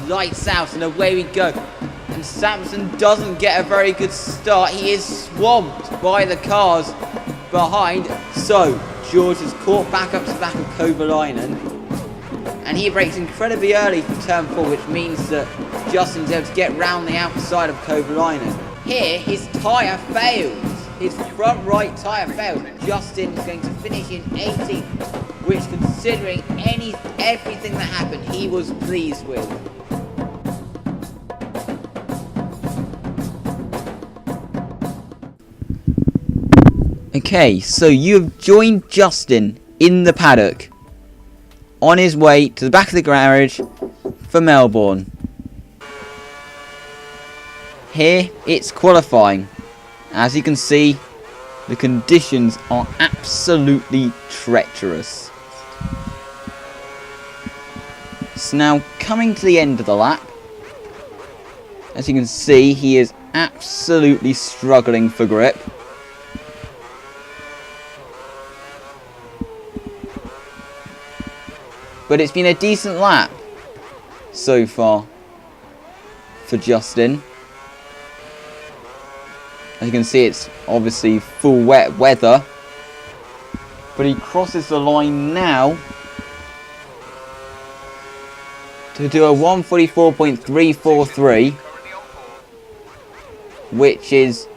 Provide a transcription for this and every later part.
lights out, and away we go. And Sampson doesn't get a very good start. He is swamped by the cars behind. So George is caught back up to the back of Kovalainen, and he brakes incredibly early for turn 4, which means that Justin's able to get round the outside of Kovalainen. Here, his tyre fails. His front right tyre fails. Justin is going to finish in 18th, which, considering everything that happened, he was pleased with. Okay, so you've joined Justin in the paddock on his way to the back of the garage for Melbourne. Here it's qualifying. As you can see, the conditions are absolutely treacherous. So now coming to the end of the lap, as you can see, he is absolutely struggling for grip. But it's been a decent lap so far for Justin. As you can see, it's obviously full wet weather. But he crosses the line now to do a 1:44.343, which is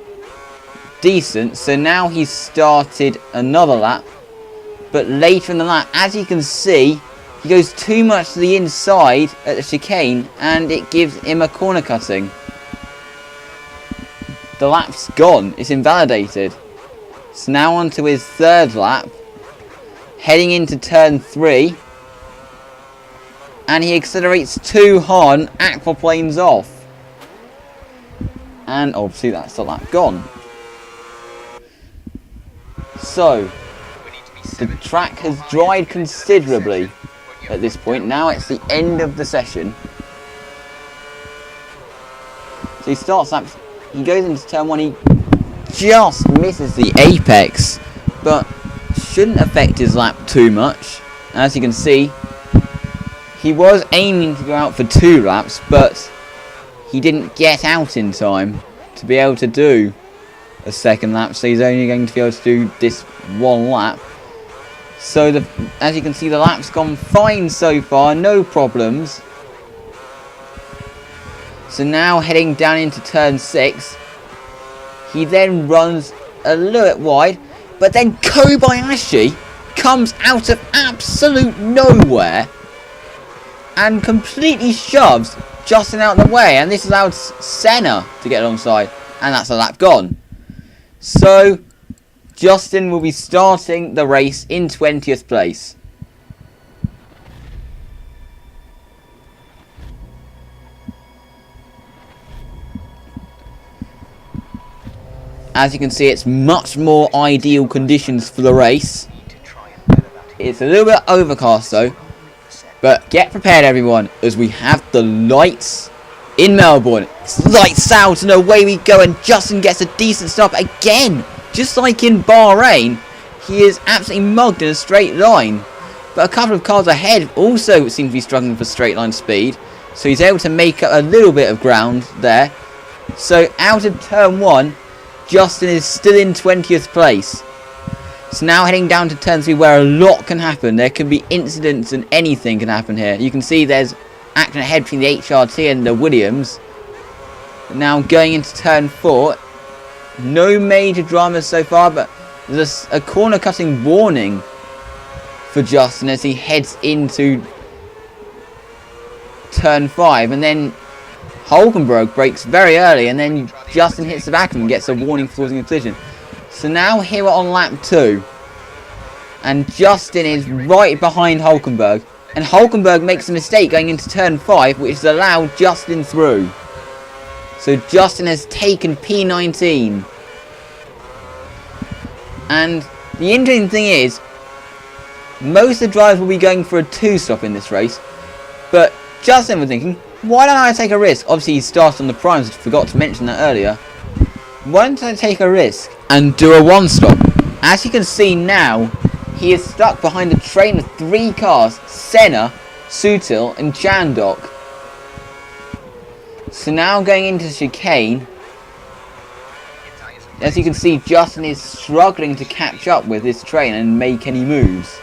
decent. So now he's started another lap. But later in the lap, as you can see, he goes too much to the inside at the chicane, and it gives him a corner cutting. The lap's gone. It's invalidated. So now on to his third lap, heading into turn 3, and he accelerates too hard and aquaplanes off. And obviously that's the lap gone. So the track has dried considerably at this point. Now it's the end of the session. So he starts up, he goes into turn 1, he just misses the apex, but shouldn't affect his lap too much. As you can see, he was aiming to go out for 2 laps, but he didn't get out in time to be able to do a second lap, so he's only going to be able to do this 1 lap. So as you can see, the lap's gone fine so far, no problems. So now heading down into turn 6, he then runs a little bit wide, but then Kobayashi comes out of absolute nowhere and completely shoves Justin out of the way, and this allows Senna to get alongside, and that's a lap gone. So Justin will be starting the race in 20th place. As you can see, it's much more ideal conditions for the race. It's a little bit overcast though, but get prepared everyone, as we have the lights in Melbourne. It's lights out and away we go, and Justin gets a decent stop again. Just like in Bahrain, he is absolutely mugged in a straight line. But a couple of cars ahead also seem to be struggling for straight line speed, so he's able to make up a little bit of ground there. So out of turn 1, Justin is still in 20th place. So now heading down to turn 3, where a lot can happen. There can be incidents and anything can happen here. You can see there's action ahead between the HRT and the Williams. Now going into turn 4, no major dramas so far, but there's a corner cutting warning for Justin as he heads into turn 5, and then Hulkenberg brakes very early, and then Justin hits the back of him and gets a warning for causing a collision. So now here we're on lap 2, and Justin is right behind Hulkenberg, and Hulkenberg makes a mistake going into turn 5, which has allowed Justin through. So Justin has taken P19. And the interesting thing is, most of the drivers will be going for a 2-stop in this race, but Justin was thinking, why don't I take a risk? Obviously he started on the primes, I forgot to mention that earlier. Why don't I take a risk and do a 1-stop? As you can see now, he is stuck behind a train of 3 cars, Senna, Sutil and Chandok. So now going into the chicane, as you can see, Justin is struggling to catch up with this train and make any moves.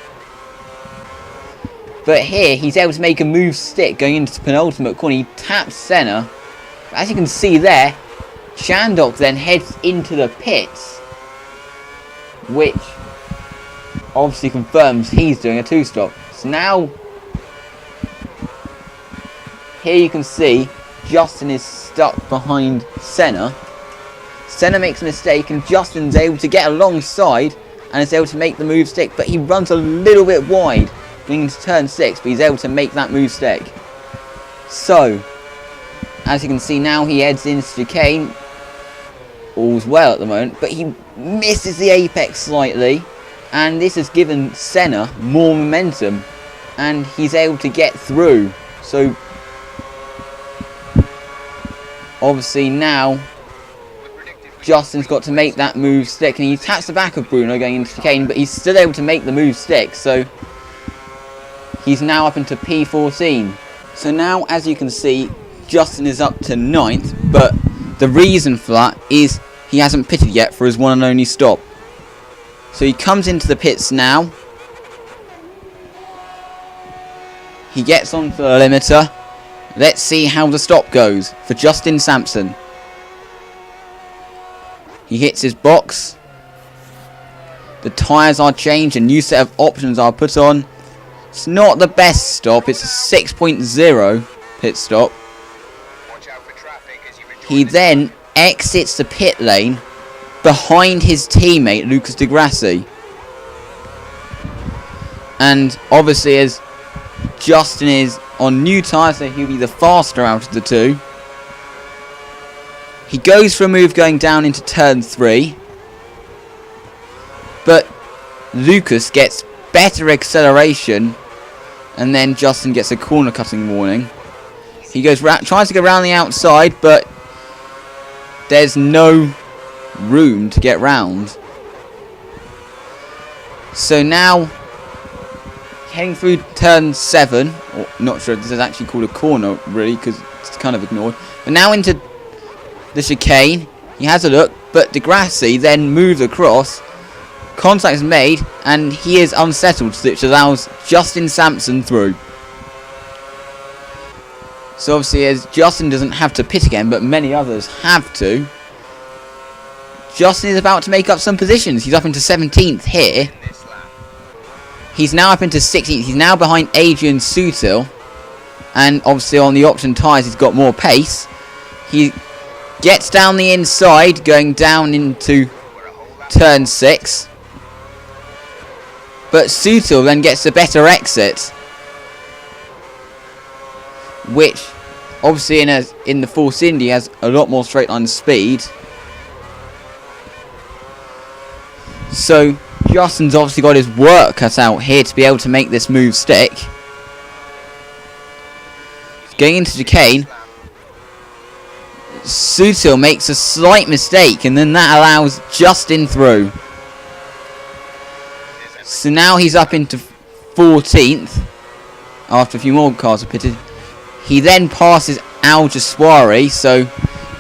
But here, he's able to make a move stick going into the penultimate corner. He taps Senna. As you can see there, Chandok then heads into the pits, which obviously confirms he's doing a two-stop. So now, here you can see Justin is stuck behind Senna. Senna makes a mistake and Justin's able to get alongside and is able to make the move stick, but he runs a little bit wide going into turn 6, but he's able to make that move stick. So, as you can see now, he heads into chicane. All's well at the moment, but he misses the apex slightly, and this has given Senna more momentum, and he's able to get through. So, obviously now, Justin's got to make that move stick, and he taps the back of Bruno going into chicane, but he's still able to make the move stick, so he's now up into P14. So now, as you can see, Justin is up to 9th, but the reason for that is he hasn't pitted yet for his one and only stop. So he comes into the pits now. He gets onto the limiter. Let's see how the stop goes for Justin Sampson. He hits his box. The tyres are changed. A new set of options are put on. It's not the best stop. It's a 6.0 pit stop. He then exits the pit lane behind his teammate Lucas Di Grassi. And obviously, as Justin is on new tyres, so he'll be the faster out of the two. He goes for a move going down into turn 3. But Lucas gets better acceleration. And then Justin gets a corner cutting warning. He goes tries to go around the outside, but there's no room to get round. So now, heading through turn 7, or not sure if this is actually called a corner really, because it's kind of ignored. But now into the chicane, he has a look, but Di Grassi then moves across. Contact is made, and he is unsettled, which allows Justin Sampson through. So obviously, as Justin doesn't have to pit again, but many others have to, Justin is about to make up some positions. He's up into 17th here. He's now up into 16th. He's now behind Adrian Sutil. And obviously on the option tyres, he's got more pace. He gets down the inside, going down into turn 6. But Sutil then gets a better exit, which obviously in the Force Indy has a lot more straight line speed. So Justin's obviously got his work cut out here to be able to make this move stick. Going into chicane, Sutil makes a slight mistake, and then that allows Justin through. So now he's up into 14th after a few more cars are pitted. He then passes Al Jaswari, so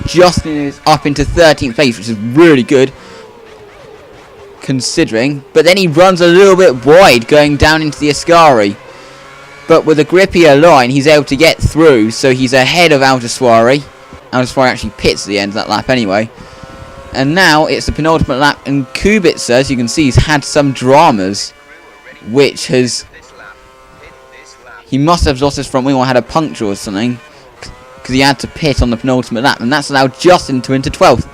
Justin is up into 13th place, which is really good considering. But then he runs a little bit wide going down into the Ascari. But with a grippier line, he's able to get through, so he's ahead of Al Jaswari. Al Jaswari actually pits at the end of that lap anyway. And now it's the penultimate lap, and Kubica, as you can see, he's had some dramas, which has... He must have lost his front wing or had a puncture or something, because he had to pit on the penultimate lap, and that's allowed Justin to enter 12th.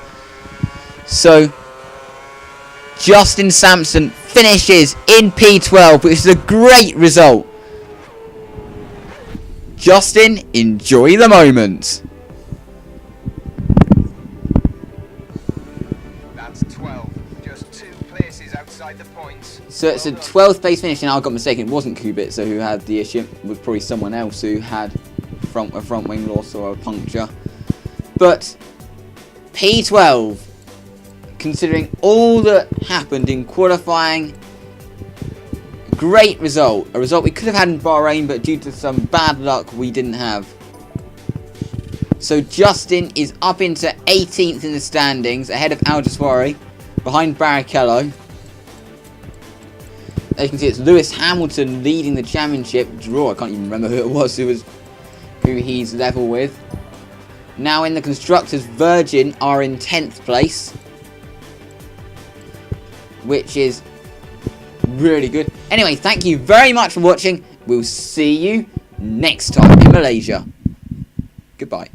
So, Justin Sampson finishes in P12, which is a great result. Justin, enjoy the moment. So it's a 12th place finish, and I got mistaken. It wasn't Kubica who had the issue. It was probably someone else who had a front wing loss or a puncture. But P12, considering all that happened in qualifying, great result. A result we could have had in Bahrain, but due to some bad luck, we didn't have. So Justin is up into 18th in the standings, ahead of Al Jaswari, behind Barrichello. As you can see, it's Lewis Hamilton leading the championship. Draw, I can't even remember who it was who he's level with. Now in the Constructors, Virgin are in 10th place, which is really good. Anyway, thank you very much for watching. We'll see you next time in Malaysia. Goodbye.